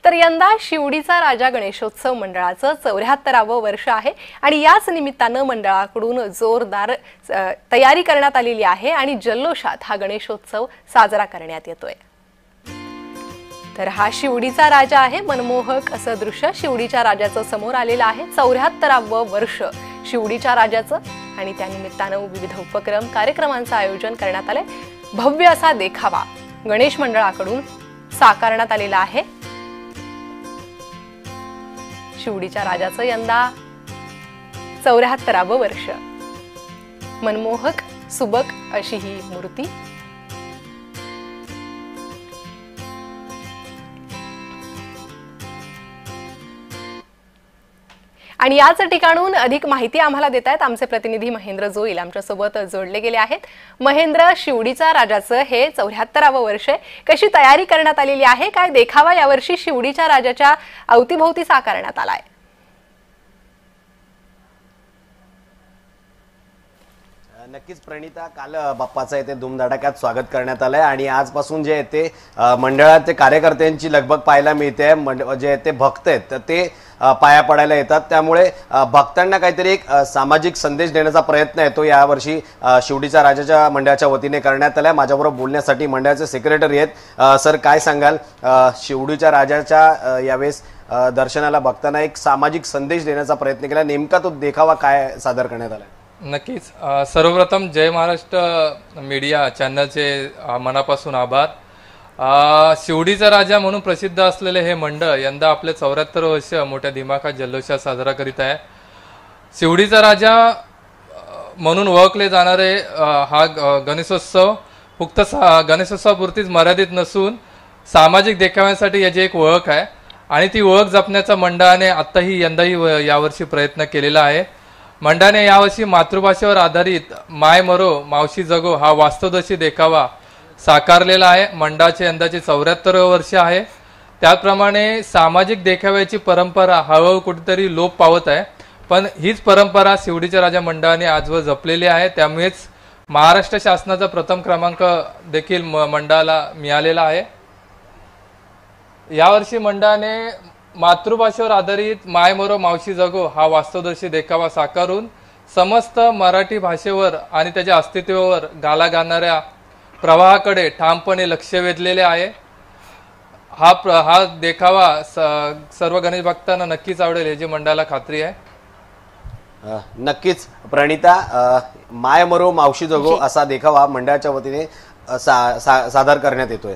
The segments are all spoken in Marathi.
तर यंदा शिवडीचा राजा गणेशोत्सव मंडळाचं 74वं वर्ष आहे आणि याच निमित्तानं मंडळाकडून जोरदार तयारी करण्यात आलेली आहे आणि जल्लोषात हा गणेशोत्सव साजरा करण्यात येतोय। तर हा शिवडीचा राजा आहे। मनमोहक असं दृश्य शिवडीच्या राजाचं समोर आलेलं आहे। 74वं वर्ष शिवडीच्या राजाचं आणि त्या निमित्तानं विविध उपक्रम कार्यक्रमांचं आयोजन करण्यात आले। भव्य असा देखावा गणेश मंडळाकडून साकारण्यात आलेला आहे। शिवडीच्या राजाचं यंदा 74वं वर्ष। मनमोहक सुबक अशी ही मूर्ती। आणि याच ठिकाणून अधिक माहिती आम्हाला देत आहेत आमचे प्रतिनिधी महेंद्र जोईल आमच्या सोबत जोडले गेले आहेत। महेंद्र, शिवडीचा राजाचं हे 74वं वर्ष आहे, कशी तयारी करण्यात आलेली आहे, काय देखावा यावर्षी शिवडीच्या राजाच्या अवतीभोवती साकारण्यात आलाय? नक्कीच प्रणिता, काल बाप्पाचं येथे धूमधडाक्यात स्वागत करण्यात आलंय आणि आजपासून जे येते मंडळाचे कार्यकर्त्यांची लगबग पाहायला मिळते। जे येते भक्त आहेत ते पाया पडायला येतात, त्यामुळे भक्तांना काहीतरी एक सामाजिक संदेश देण्याचा प्रयत्न आहे तो यावर्षी शिवडीच्या राजाच्या मंडळाच्या वतीने करण्यात आलाय। माझ्याबरोबर बोलण्यासाठी मंडळाचे सेक्रेटरी आहेत। सर, काय सांगाल, शिवडीच्या राजाच्या यावेळेस दर्शनाला भक्तांना एक सामाजिक संदेश देण्याचा प्रयत्न केला, नेमका तो देखावा काय सादर करण्यात आलाय? नक्कीच, सर्वप्रथम जय महाराष्ट्र मीडिया चॅनलचे मनापासून आभार। शिवडीचा राजा म्हणून प्रसिद्ध असलेले हे मंडळ यंदा आपले 74 वर्ष मोठ्या दिमाखात जल्लोषात साजरा करीत आहे। शिवडीचा राजा म्हणून ओळखले जाणारे हा गणेशोत्सव फक्त गणेशोत्सवापुरतीच मर्यादित नसून सामाजिक देखाव्यासाठी याची एक ओळख आहे आणि ती ओळख जपण्याचा मंडळाने आत्ताही यंदाही यावर्षी प्रयत्न केलेला आहे। मंडळाने यावर्षी मातृभाषेवर आधारित माय मरो मावशी जगो हा वास्तवदर्शी देखावा साकारलेला आहे। मंडळाचे यंदाचे 74 वर्ष आहे। त्याप्रमाणे सामाजिक देखाव्याची परंपरा हळूहळू कुठेतरी लोप पावत आहे, पण हीच परंपरा शिवडीच्या राजा मंडळाने आजवर जपलेली आहे। त्यामुळेच महाराष्ट्र शासनाचा प्रथम क्रमांक देखील मंडळाला मिळालेला आहे। यावर्षी मंडळाने मातृभाषेवर आधारित माय मरो मावशी जगो हा वास्तवदर्शी देखावा साकारून समस्त मराठी भाषेवर आणि त्याच्या अस्तित्वावर घाला घालणाऱ्या प्रवाहाकडे ठामपणे लक्ष वेधलेले आहे। हा देखावा सर्व गणेश भक्तांना नक्कीच आवडेल याची मंडळाला खात्री आहे। नक्कीच प्रणिता, माय मरो मावशी जगो असा देखावा मंडळाच्या वतीने सादर करण्यात येतोय।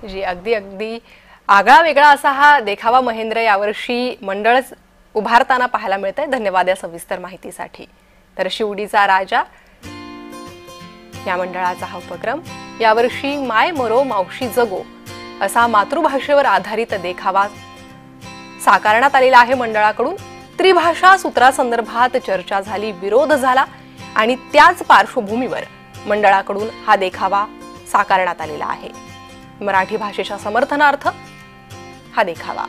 जी, अगदी आगळा वेगळा असा हा देखावा महेंद्र यावर्षी मंडळ उभारताना पाहायला मिळतंय। धन्यवाद या सविस्तर माहितीसाठी। तर शिवडीचा राजा या मंडळाचा हा उपक्रम यावर्षी माय मरो मावशी जगो असा मातृभाषेवर आधारित देखावा साकारण्यात आलेला आहे मंडळाकडून। त्रिभाषा सूत्रासंदर्भात चर्चा झाली, विरोध झाला आणि त्याच पार्श्वभूमीवर मंडळाकडून हा देखावा साकारण्यात आलेला आहे। मराठी भाषेच्या समर्थनार्थ हा देखावा।